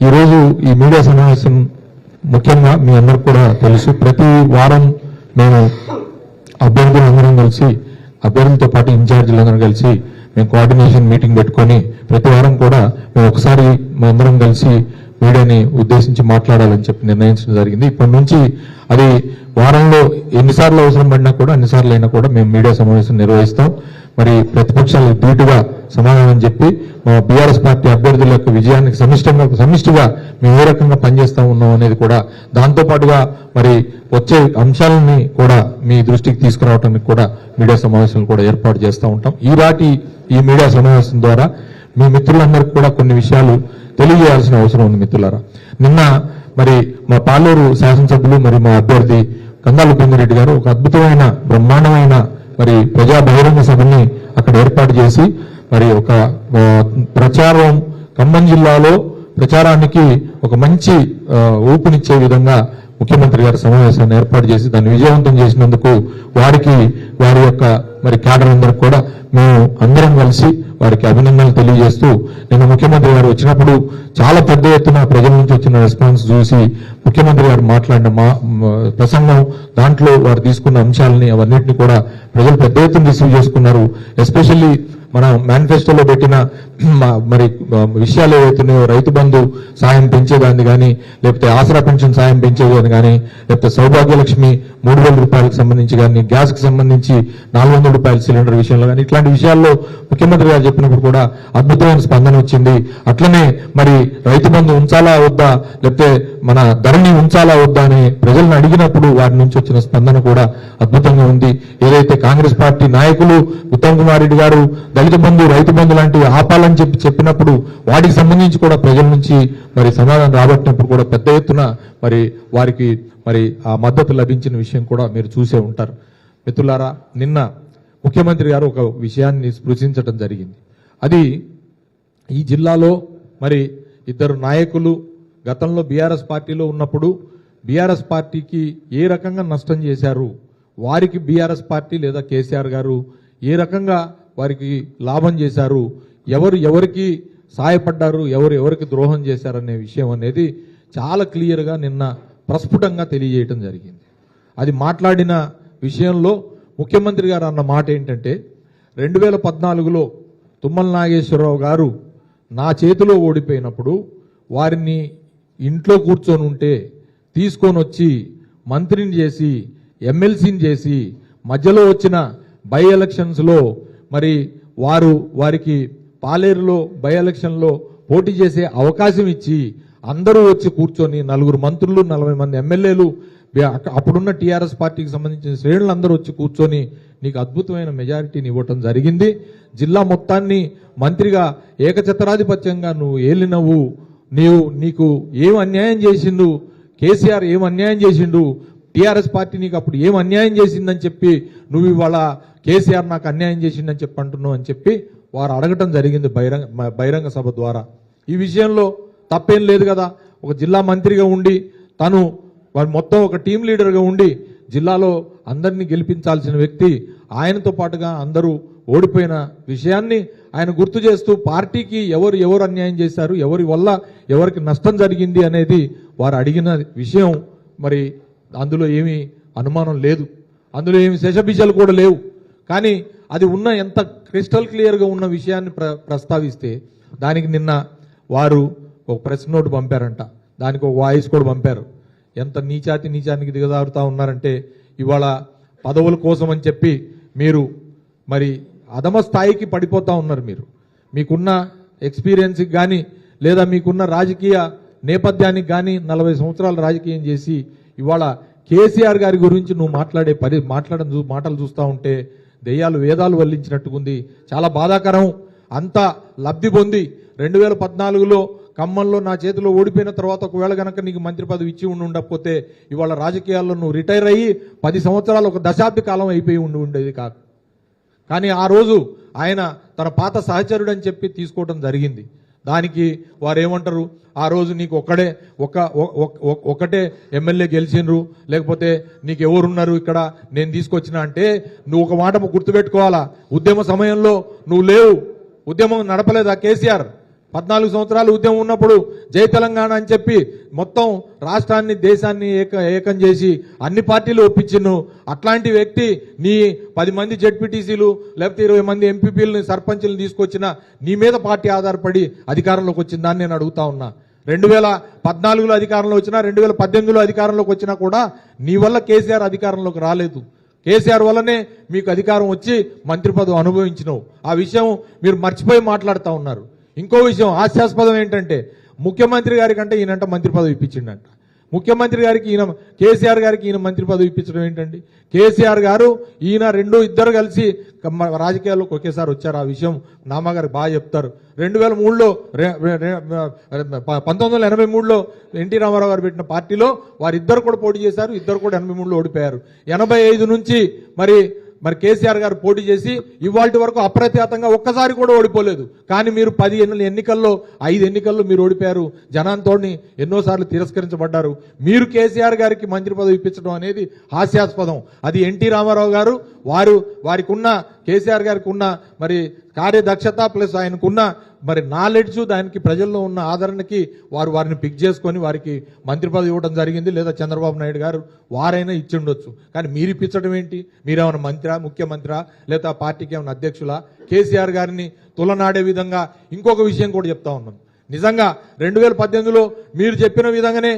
ఈరోజు ఈ మీడియా సమావేశం ముఖ్యంగా మీ అందరికి కూడా తెలుసు, ప్రతి వారం మేము అభ్యర్థులందరం కలిసి, అభ్యర్థులతో పాటు ఇన్ఛార్జీలందరం కలిసి మేము కోఆర్డినేషన్ మీటింగ్ పెట్టుకొని ప్రతి వారం కూడా మేము ఒకసారి మేమందరం కలిసి మీడియాని ఉద్దేశించి మాట్లాడాలని చెప్పి నిర్ణయించడం జరిగింది. ఇప్పటి నుంచి అది వారంలో ఎన్నిసార్లు అవసరం పడినా కూడా అన్నిసార్లు అయినా కూడా మేము మీడియా సమావేశం నిర్వహిస్తాం. మరి ప్రతిపక్షాలు ధీటుగా సమాధానం చెప్పి మా బీఆర్ఎస్ పార్టీ అభ్యర్థుల యొక్క విజయానికి సమిష్టిగా మేము ఏ రకంగా పనిచేస్తా ఉన్నాం అనేది కూడా, దాంతోపాటుగా మరి వచ్చే అంశాలని కూడా మీ దృష్టికి తీసుకురావడానికి కూడా మీడియా సమావేశాలు కూడా ఏర్పాటు చేస్తూ ఉంటాం. ఈ మీడియా సమావేశం ద్వారా మీ మిత్రులందరికీ కూడా కొన్ని విషయాలు తెలియజేయాల్సిన అవసరం ఉంది. మిత్రులారా, నిన్న మరి మా పాలేరు శాసనసభ్యులు మరి మా అభ్యర్థి కందాల పెంగిరెడ్డి గారు ఒక అద్భుతమైన బ్రహ్మాండమైన మరి ప్రజా బహిరంగ సభని అక్కడ ఏర్పాటు చేసి మరి ఒక ప్రచారం ఖమ్మం జిల్లాలో ప్రచారానికి ఒక మంచి ఊపునిచ్చే విధంగా ముఖ్యమంత్రి గారి సమావేశాన్ని ఏర్పాటు చేసి దాన్ని విజయవంతం చేసినందుకు వారి యొక్క మరి క్యాడర్ అందరికి కూడా మేము అందరం కలిసి వారికి అభినందనలు తెలియజేస్తూ, నిన్న ముఖ్యమంత్రి గారు వచ్చినప్పుడు చాలా పెద్ద ఎత్తున ప్రజల నుంచి వచ్చిన రెస్పాన్స్ చూసి ముఖ్యమంత్రి గారు మాట్లాడిన ప్రసంగం, దాంట్లో వారు తీసుకున్న అంశాలని అవన్నింటినీ కూడా ప్రజలు పెద్ద ఎత్తున రిసీవ్ చేసుకున్నారు. ఎస్పెషల్లీ మన మేనిఫెస్టోలో పెట్టిన మరి విషయాలు ఏవైతున్నాయో, రైతు బంధు సాయం పెంచేదాన్ని కానీ, లేకపోతే ఆసరా పెన్షన్ సాయం పెంచేదాన్ని కానీ, లేకపోతే సౌభాగ్యలక్ష్మి 3,000 రూపాయలకు సంబంధించి కానీ, గ్యాస్కి సంబంధించి 400 రూపాయల సిలిండర్ విషయంలో కానీ, ఇట్లాంటి విషయాల్లో ముఖ్యమంత్రి గారు చెప్పినప్పుడు కూడా అద్భుతమైన స్పందన వచ్చింది. అట్లనే మరి రైతు బంధు ఉంచాలా వద్దా, లేకపోతే మన ధరని ఉంచాలా వద్దా అని ప్రజలను అడిగినప్పుడు వారి నుంచి వచ్చిన స్పందన కూడా అద్భుతంగా ఉంది. ఏదైతే కాంగ్రెస్ పార్టీ నాయకులు ఉత్తమ్ కుమార్ రెడ్డి గారు దళిత బంధు, రైతు బంధు లాంటివి ఆపాలని చెప్పినప్పుడు వాటికి సంబంధించి కూడా ప్రజల నుంచి మరి సమాధానం రాబట్టినప్పుడు కూడా పెద్ద ఎత్తున మరి వారికి మరి ఆ మద్దతు లభించిన విషయం కూడా మీరు చూసే ఉంటారు. మిత్రులారా, నిన్న ముఖ్యమంత్రి గారు ఒక విషయాన్ని స్పృశించడం జరిగింది. అది ఈ జిల్లాలో మరి ఇద్దరు నాయకులు గతంలో బీఆర్ఎస్ పార్టీలో ఉన్నప్పుడు బీఆర్ఎస్ పార్టీకి ఏ రకంగా నష్టం చేశారు, వారికి బీఆర్ఎస్ పార్టీ లేదా కేసీఆర్ గారు ఏ రకంగా వారికి లాభం చేశారు, ఎవరికి సాయపడ్డారు, ఎవరికి ద్రోహం చేశారనే విషయం అనేది చాలా క్లియర్గా నిన్న ప్రస్ఫుటంగా తెలియజేయటం జరిగింది. అది మాట్లాడిన విషయంలో ముఖ్యమంత్రి గారు అన్న మాట ఏంటంటే, 2014లో తుమ్మల నాగేశ్వరరావు గారు నా చేతిలో ఓడిపోయినప్పుడు వారిని ఇంట్లో కూర్చొని ఉంటే తీసుకొని వచ్చి మంత్రిని చేసి ఎమ్మెల్సీని చేసి మధ్యలో వచ్చిన బై ఎలక్షన్స్లో మరి వారికి పాలేరులో బై ఎలక్షన్లో పోటీ చేసే అవకాశం ఇచ్చి అందరూ వచ్చి కూర్చొని 4 మంత్రులు 40 మంది ఎమ్మెల్యేలు అప్పుడున్న టీఆర్ఎస్ పార్టీకి సంబంధించిన శ్రేణులందరూ వచ్చి కూర్చొని నీకు అద్భుతమైన మెజారిటీని ఇవ్వటం జరిగింది. జిల్లా మొత్తాన్ని మంత్రిగా ఏకఛత్రాధిపత్యంగా నువ్వు ఏలినవు. నీకు ఏం అన్యాయం చేసిండు కేసీఆర్, ఏం అన్యాయం చేసిండు టీఆర్ఎస్ పార్టీ, నీకు అప్పుడు ఏం అన్యాయం చేసిందని చెప్పి నువ్వు ఇవాళ కేసీఆర్ నాకు అన్యాయం చేసిండని చెప్పి అంటున్నావు అని చెప్పి వారు అడగటం జరిగింది బహిరంగ సభ ద్వారా. ఈ విషయంలో తప్పేం లేదు కదా. ఒక జిల్లా మంత్రిగా ఉండి తను వారు మొత్తం ఒక టీం లీడర్గా ఉండి జిల్లాలో అందరినీ గెలిపించాల్సిన వ్యక్తి, ఆయనతో పాటుగా అందరూ ఓడిపోయిన విషయాన్ని ఆయన గుర్తు చేస్తూ పార్టీకి ఎవరు అన్యాయం చేశారు, ఎవరి వల్ల ఎవరికి నష్టం జరిగింది అనేది వారు అడిగిన విషయం. మరి అందులో ఏమీ అనుమానం లేదు, అందులో ఏమి శశబిషలు కూడా లేవు. కానీ అది ఉన్న ఎంత క్రిస్టల్ క్లియర్గా ఉన్న విషయాన్ని ప్రస్తావిస్తే దానికి నిన్న వారు ఒక ప్రెస్ నోట్ పంపారంట, దానికి ఒక వాయిస్ కూడా పంపారు. ఎంత నీచానికి దిగజారుతా ఉన్నారంటే, ఇవాళ పదవుల కోసం అని చెప్పి మీరు మరి అధమ స్థాయికి పడిపోతూ ఉన్నారు. మీకున్న ఎక్స్పీరియన్స్కి కానీ లేదా మీకున్న రాజకీయ నేపథ్యానికి కానీ 40 సంవత్సరాలు రాజకీయం చేసి ఇవాళ కేసీఆర్ గారి గురించి నువ్వు మాటలు చూస్తూ ఉంటే దెయ్యాలు వేదాలు వల్లించినట్టుకుంది. చాలా బాధాకరం. అంత లబ్ధి పొంది 2014లో ఖమ్మంలో నా చేతిలో ఓడిపోయిన తర్వాత ఒకవేళ కనుక నీకు మంత్రి పదవి ఇచ్చి ఉండకపోతే ఇవాళ రాజకీయాల్లో నువ్వు రిటైర్ అయ్యి 10 సంవత్సరాలు, ఒక దశాబ్ది కాలం అయిపోయి ఉండేది కాదు. కానీ ఆ రోజు ఆయన తన పాత సహచరుడు అని చెప్పి తీసుకోవడం జరిగింది. దానికి వారు ఏమంటారు, ఆ రోజు నీకు ఒకటే ఎమ్మెల్యే గెలిచిండ్రు, లేకపోతే నీకు ఎవరున్నారు ఇక్కడ నేను తీసుకొచ్చినా అంటే, నువ్వు ఒక మాట గుర్తుపెట్టుకోవాలా, ఉద్యమ సమయంలో నువ్వు లేవు, ఉద్యమం నడపలేదా కేసీఆర్? 14 సంవత్సరాలు ఉద్యమం ఉన్నప్పుడు జై తెలంగాణ అని చెప్పి మొత్తం రాష్ట్రాన్ని దేశాన్ని ఏకం చేసి అన్ని పార్టీలు ఒప్పించిను. అట్లాంటి వ్యక్తి నీ 10 మంది జెడ్పీటీసీలు లేకపోతే 20 మంది ఎంపీపీలని సర్పంచ్లను తీసుకొచ్చిన నీ మీద పార్టీ ఆధారపడి అధికారంలోకి వచ్చిందని నేను అడుగుతా ఉన్నా. 2014లో అధికారంలో వచ్చినా 2018లో అధికారంలోకి వచ్చినా కూడా నీ వల్ల కేసీఆర్ అధికారంలోకి రాలేదు. కేసీఆర్ వల్లనే మీకు అధికారం వచ్చి మంత్రి పదవి అనుభవించినావు. ఆ విషయం మీరు మర్చిపోయి మాట్లాడుతూ ఉన్నారు. ఇంకో విషయం హాస్యాస్పదం ఏంటంటే ముఖ్యమంత్రి గారి కంటే ఈయనంట మంత్రి పదవి ఇప్పించిండంట. ముఖ్యమంత్రి గారికి ఈయన కేసీఆర్ గారికి ఈయన మంత్రి పదవి ఇప్పించడం ఏంటండి? కేసీఆర్ గారు ఈయన ఇద్దరు కలిసి రాజకీయాల్లోకి ఒకేసారి వచ్చారు. ఆ విషయం నామా గారికి బాగా చెప్తారు. 2003లో 1983లో ఎన్టీ రామారావు గారు పెట్టిన పార్టీలో వారిద్దరు కూడా పోటీ చేశారు. ఇద్దరు కూడా 83లో ఓడిపోయారు. 85 నుంచి మరి కేసీఆర్ గారు పోటీ చేసి ఇవాళ వరకు అప్రతిహతంగా ఒక్కసారి కూడా ఓడిపోలేదు. కానీ మీరు 10 ఎన్నికల్లో 5 ఎన్నికల్లో మీరు ఓడిపోయారు. జనాంతోని ఎన్నోసార్లు తిరస్కరించబడ్డారు. మీరు కేసీఆర్ గారికి మంత్రి పదవి ఇప్పించడం అనేది హాస్యాస్పదం. అది ఎన్టీ రామారావు గారు వారికి ఉన్న కేసీఆర్ గారికి ఉన్న మరి కార్యదక్షత ప్లస్ ఆయనకున్న మరి నాలెడ్జ్, దానికి ప్రజల్లో ఉన్న ఆదరణకి వారిని పిక్ చేసుకొని వారికి మంత్రి పదవి ఇవ్వడం జరిగింది. లేదా చంద్రబాబు నాయుడు గారు వారైనా ఇచ్చిండొచ్చు. కానీ మీరు ఇప్పించడం ఏంటి? మీరేమైనా మంత్రా, ముఖ్యమంత్రా, లేదా పార్టీకి ఏమైనా అధ్యక్షులా? కేసీఆర్ గారిని తులనాడే విధంగా ఇంకొక విషయం కూడా చెప్తా ఉన్నాను. నిజంగా 2018లో మీరు చెప్పిన విధంగానే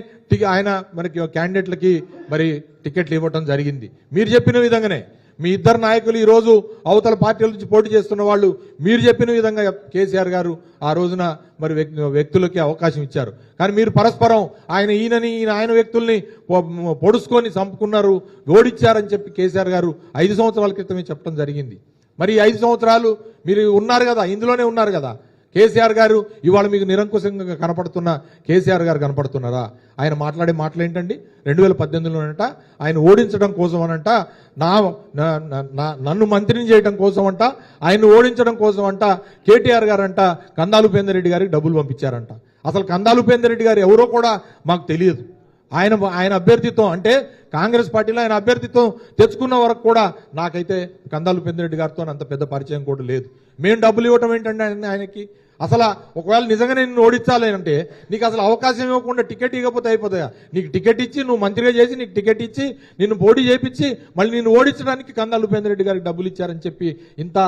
ఆయన మనకి క్యాండిడేట్లకి మరి టికెట్లు ఇవ్వటం జరిగింది. మీరు చెప్పిన విధంగానే మీ ఇద్దరు నాయకులు ఈరోజు అవతల పార్టీల నుంచి పోటీ చేస్తున్న వాళ్ళు మీరు చెప్పిన విధంగా కేసీఆర్ గారు ఆ రోజున మరి వ్యక్తులకి అవకాశం ఇచ్చారు. కానీ మీరు పరస్పరం ఆయన వ్యక్తుల్ని పొడుచుకొని చంపుకున్నారు, ఓడిచ్చారని చెప్పి కేసీఆర్ గారు 5 సంవత్సరాల క్రితమే చెప్పడం జరిగింది. మరి 5 సంవత్సరాలు మీరు ఉన్నారు కదా, ఇందులోనే ఉన్నారు కదా. కేసీఆర్ గారు ఇవాళ మీకు నిరంకుశంగా కనపడుతున్న కేసీఆర్ గారు కనపడుతున్నారా? ఆయన మాట్లాడే మాటలు ఏంటండి? 2018లోనంట ఆయన ఓడించడం కోసం అనంట, నన్ను మంత్రిని చేయడం కోసం అంట, ఆయన ఓడించడం కోసం అంట కేటీఆర్ గారంట కందాలు ఉపేందర్ రెడ్డి గారికి డబ్బులు పంపించారంట. అసలు కందాలు ఉపేందర్ రెడ్డి గారు ఎవరో కూడా మాకు తెలియదు. ఆయన అభ్యర్థిత్వం అంటే కాంగ్రెస్ పార్టీలో ఆయన అభ్యర్థిత్వం తెచ్చుకున్న వరకు కూడా నాకైతే కందాలు ఉపేందర్ రెడ్డి గారితో అంత పెద్ద పరిచయం కూడా లేదు. మేము డబ్బులు ఇవ్వటం ఏంటంటే ఆయనకి అసలు ఒకవేళ నిజంగానే నిన్ను ఓడించాలి అంటే నీకు అసలు అవకాశం ఇవ్వకుండా టికెట్ ఇవ్వకపోతే అయిపోతాయా? నీకు టికెట్ ఇచ్చి నువ్వు మంత్రిగా చేసి నీకు టికెట్ ఇచ్చి నిన్ను పోటీ చేయించి మళ్ళీ నిన్ను ఓడించడానికి కందాలు ఉపేందర్ రెడ్డి గారికి డబ్బులు ఇచ్చారని చెప్పి ఇంత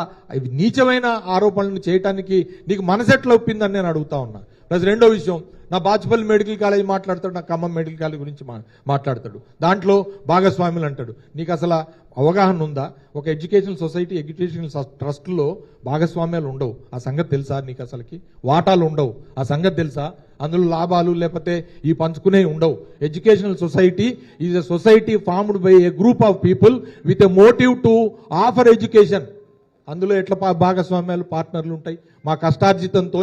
నీచమైన ఆరోపణలు చేయడానికి నీకు మనసెట్లా ఒప్పిందని నేను అడుగుతా ఉన్నా. ప్లస్ రెండో విషయం, నా బాచుపల్లి మెడికల్ కాలేజ్ మాట్లాడతాడు, నా ఖమ్మం మెడికల్ కాలేజ్ గురించి మాట్లాడతాడు. దాంట్లో భాగస్వాములు అంటాడు. నీకు అసలు అవగాహన ఉందా? ఒక ఎడ్యుకేషనల్ సొసైటీ, ఎడ్యుకేషనల్ ట్రస్ట్లో భాగస్వామ్యాలు ఉండవు. ఆ సంగతి తెలుసా నీకు? అసలుకి వాటాలు ఉండవు. ఆ సంగతి తెలుసా? అందులో లాభాలు లేకపోతే ఈ పంచుకునే ఉండవు. Educational society is a society formed by a group of people with a motive to offer education. అందులో ఎట్లా భాగస్వామ్యాలు, పార్ట్నర్లు ఉంటాయి. మా కష్టార్జితంతో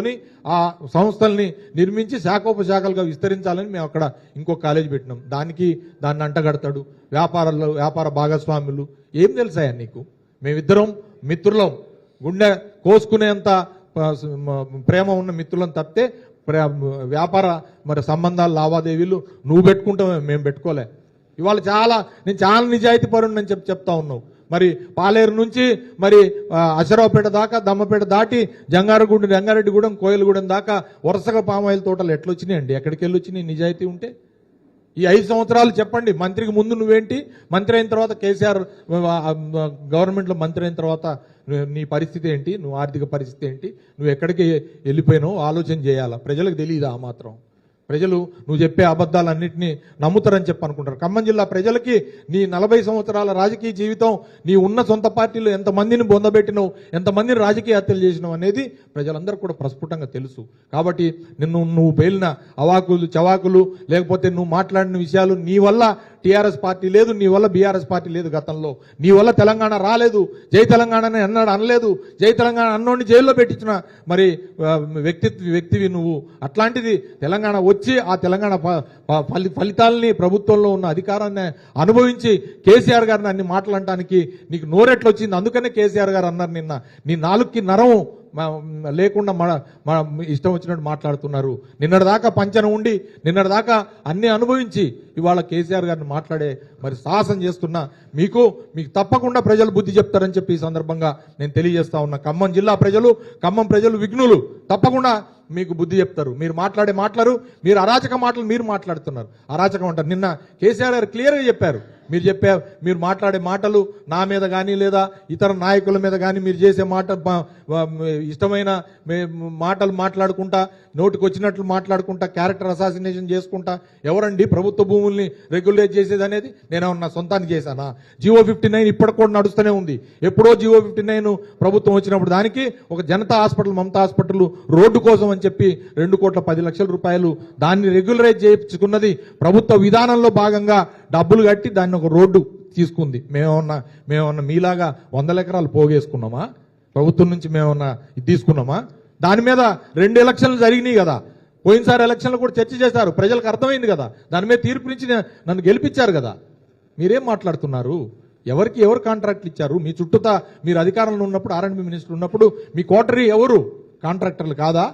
ఆ సంస్థల్ని నిర్మించి శాఖోపశాఖలుగా విస్తరించాలని మేము అక్కడ ఇంకో కాలేజ్ పెట్టినాం. దాన్ని అంటగడతాడు వ్యాపార భాగస్వాములు. ఏం తెలుసాయా నీకు? మేమిద్దరం మిత్రులం, గుండె కోసుకునేంత ప్రేమ ఉన్న మిత్రులను తప్పితే వ్యాపార మరి సంబంధాలు, లావాదేవీలు నువ్వు పెట్టుకుంటామే, మేము పెట్టుకోలే. ఇవాళ నేను చాలా నిజాయితీ పరుణ్ణి అని చెప్తా ఉన్నావు. మరి పాలేరు నుంచి మరి అశరావుపేట దాకా, దమ్మపేట దాటి జంగారెడ్డిగూడెం, కోయలగూడెం దాకా వరుసగా పామాయిల్ తోటలు ఎట్లొచ్చినాయండి? ఎక్కడికి వెళ్ళి వచ్చినాయి నిజాయితీ ఉంటే? ఈ 5 సంవత్సరాలు చెప్పండి. మంత్రికి ముందు నువ్వేంటి, మంత్రి అయిన తర్వాత కేసీఆర్ గవర్నమెంట్లో మంత్రి అయిన తర్వాత నీ పరిస్థితి ఏంటి, నువ్వు ఆర్థిక పరిస్థితి ఏంటి, నువ్వు ఎక్కడికి వెళ్ళిపోయినావు ఆలోచన చేయాలా? ప్రజలకు తెలియదా? ఆ మాత్రం ప్రజలు నువ్వు చెప్పే అబద్ధాలన్నింటినీ నమ్ముతారని చెప్పి అనుకుంటారు. ఖమ్మం జిల్లా ప్రజలకి నీ 40 సంవత్సరాల రాజకీయ జీవితం, నీ ఉన్న సొంత పార్టీలో ఎంతమందిని బొందబెట్టినావు, ఎంతమందిని రాజకీయ హత్యలు చేసినావు అనేది ప్రజలందరూ కూడా ప్రస్ఫుటంగా తెలుసు. కాబట్టి నువ్వు పేలిన అవాకులు చవాకులు లేకపోతే నువ్వు మాట్లాడిన విషయాలు, నీ వల్ల టీఆర్ఎస్ పార్టీ లేదు, నీ వల్ల బీఆర్ఎస్ పార్టీ లేదు గతంలో, నీ వల్ల తెలంగాణ రాలేదు, జై తెలంగాణని అన్నాడు అనలేదు, జై తెలంగాణ అన్నోడిని జైల్లో పెట్టించిన మరి వ్యక్తివి నువ్వు. అట్లాంటిది తెలంగాణ వచ్చి ఆ తెలంగాణ ఫలితాలని, ప్రభుత్వంలో ఉన్న అధికారాన్ని అనుభవించి కేసీఆర్ గారిని అన్ని మాట్లాడటానికి నీకు నోరెట్లు వచ్చింది. అందుకనే కేసీఆర్ గారు అన్నారు నిన్న, నీ నాలుగుకి నరం లేకుండా ఇష్టం వచ్చినట్టు మాట్లాడుతున్నారు. నిన్నటిదాకా పంచన ఉండి, నిన్నటిదాకా అన్ని అనుభవించి ఇవాళ కేసీఆర్ గారిని మాట్లాడే మరి సాహసం చేస్తున్నా మీకు తప్పకుండా ప్రజలు బుద్ధి చెప్తారని చెప్పి ఈ సందర్భంగా నేను తెలియజేస్తా ఉన్నా. ఖమ్మం జిల్లా ప్రజలు, ఖమ్మం ప్రజలు విఘ్నులు. తప్పకుండా మీకు బుద్ధి చెప్తారు. మీరు మాట్లాడే మాటలు, మీరు అరాచక మాటలు మీరు మాట్లాడుతున్నారు. అరాచకం అంటారు. నిన్న కేసీఆర్ గారు క్లియర్గా చెప్పారు. మీరు మాట్లాడే మాటలు నా మీద కానీ లేదా ఇతర నాయకుల మీద కానీ మీరు చేసే ఇష్టమైన మాటలు మాట్లాడుకుంటా, నోటికి వచ్చినట్లు మాట్లాడుకుంటా, క్యారెక్టర్ అసాసినేషన్ చేసుకుంటా, ఎవరండి ప్రభుత్వ భూముల్ని రెగ్యులేట్ చేసేది అనేది? నేనేమన్నా సొంతానికి చేశానా? జియో 59 ఇప్పటికి కూడా నడుస్తూనే ఉంది. ఎప్పుడో జియో 59 ప్రభుత్వం వచ్చినప్పుడు దానికి ఒక Janata hospital, Mamata hospital road కోసం అని చెప్పి 2,10,00,000 రూపాయలు దాన్ని రెగ్యులరైజ్ చేయించుకున్నది ప్రభుత్వ విధానంలో భాగంగా డబ్బులు కట్టి దాన్ని ఒక రోడ్డు తీసుకుంది. మేమన్నా మీలాగా 100 ఎకరాలు పోగేసుకున్నామా? ప్రభుత్వం నుంచి మేమన్నా ఇది తీసుకున్నామా? దాని మీద 2 ఎలక్షన్లు జరిగినాయి కదా. పోయినసారి ఎలక్షన్లు కూడా చర్చ చేశారు. ప్రజలకు అర్థమైంది కదా. దాని మీద తీర్పు నుంచి నన్ను గెలిపించారు కదా. మీరేం మాట్లాడుతున్నారు? ఎవరు కాంట్రాక్ట్లు ఇచ్చారు? మీ చుట్టూతా మీరు అధికారంలో ఉన్నప్పుడు, R&B మినిస్టర్ ఉన్నప్పుడు మీ కోటరీ ఎవరు? కాంట్రాక్టర్లు కాదా?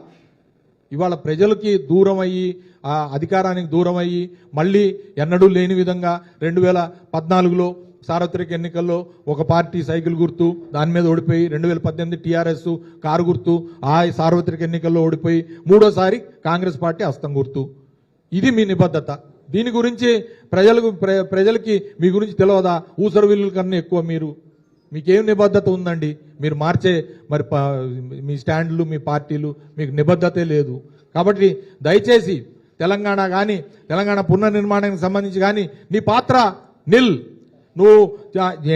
ఇవాళ ప్రజలకి దూరం అయ్యి, ఆ అధికారానికి దూరం అయ్యి, మళ్ళీ ఎన్నడూ లేని విధంగా 2014లో సార్వత్రిక ఎన్నికల్లో ఒక పార్టీ సైకిల్ గుర్తు దాని మీద ఓడిపోయి, 2018 TRS కారు గుర్తు ఆ సార్వత్రిక ఎన్నికల్లో ఓడిపోయి, మూడోసారి కాంగ్రెస్ పార్టీ హస్తం గుర్తు. ఇది మీ నిబద్ధత. దీని గురించి ప్రజలకి మీ గురించి తెలియదా? ఊసర విల్లుల కన్నా ఎక్కువ మీకేం నిబద్ధత ఉందండి? మీరు మార్చే మీ స్టాండ్లు, మీ పార్టీలు, మీకు నిబద్ధతే లేదు. కాబట్టి దయచేసి తెలంగాణ పునర్నిర్మాణానికి సంబంధించి కానీ నీ పాత్ర నిల్. నువ్వు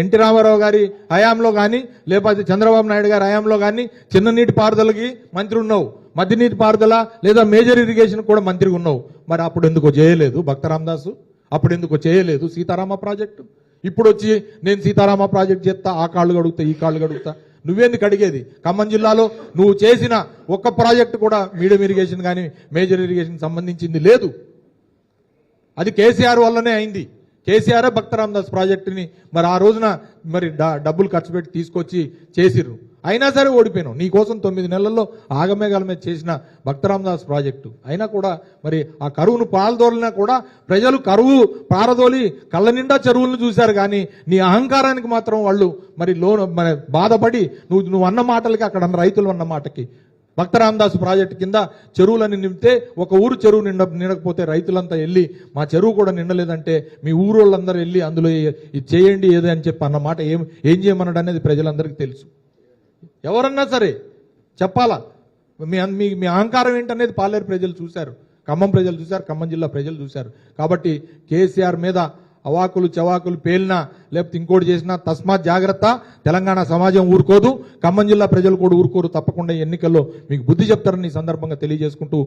ఎన్టీ రామారావు గారి హయాంలో కానీ లేకపోతే చంద్రబాబు నాయుడు గారి హయాంలో కానీ చిన్న నీటి పారుదలకి మంత్రి ఉన్నావు, మధ్య నీటి పారుదల లేదా మేజర్ ఇరిగేషన్ కూడా మంత్రిగా ఉన్నావు. మరి అప్పుడు ఎందుకో చేయలేదు భక్త రామదాసు? అప్పుడు ఎందుకో చేయలేదు సీతారామ ప్రాజెక్టు? ఇప్పుడు వచ్చి నేను సీతారామ ప్రాజెక్ట్ చేస్తా, ఆ కాళ్ళు కడుగుతా, ఈ కాళ్ళు కడుగుతా. నువ్వేందుకు అడిగేది? ఖమ్మం జిల్లాలో నువ్వు చేసిన ఒక్క ప్రాజెక్టు కూడా మీడియం ఇరిగేషన్ కానీ మేజర్ ఇరిగేషన్ సంబంధించింది లేదు. అది కేసీఆర్ వల్లనే అయింది. కేసీఆర్ భక్త రామదాస్ ప్రాజెక్టుని మరి ఆ రోజున డబ్బులు ఖర్చు పెట్టి తీసుకొచ్చి చేసిర్రు. అయినా సరే ఓడిపోయినావు. నీ కోసం 9 నెలల్లో ఆగమేఘాల చేసిన భక్త రామదాస్ ప్రాజెక్టు అయినా కూడా మరి ఆ కరువును పారదోలినా కూడా ప్రజలు కరువు పారదోలి కళ్ళ నిండా చెరువులను చూశారు. కానీ నీ అహంకారానికి మాత్రం వాళ్ళు మరి బాధపడి నువ్వు అన్న మాటలకి, అక్కడ రైతులు అన్న మాటకి, భక్త రామదాసు ప్రాజెక్టు కింద చెరువులని నింపితే ఒక ఊరు చెరువు నిండకపోతే రైతులంతా వెళ్ళి మా చెరువు కూడా నిండలేదంటే మీ ఊరు వాళ్ళందరూ వెళ్ళి అందులో ఇది చేయండి ఏదో అని చెప్పి అన్న మాట ఏం చేయమన్నాడు అనేది ప్రజలందరికీ తెలుసు. ఎవరన్నా సరే చెప్పాలా. మీ అహంకారం ఏంటనేది పాలేరు ప్రజలు చూశారు, ఖమ్మం ప్రజలు చూశారు, ఖమ్మం జిల్లా ప్రజలు చూశారు. కాబట్టి కేసీఆర్ మీద అవాకులు చవాకులు పేలినా లేకపోతే ఇంకోటి చేసినా తస్మాత్ జాగ్రత్త. తెలంగాణ సమాజం ఊరుకోదు, ఖమ్మం జిల్లా ప్రజలు కూడా ఊరుకోరు. తప్పకుండా ఎన్నికల్లో మీకు బుద్ధి చెప్తారని ఈ సందర్భంగా తెలియజేసుకుంటూ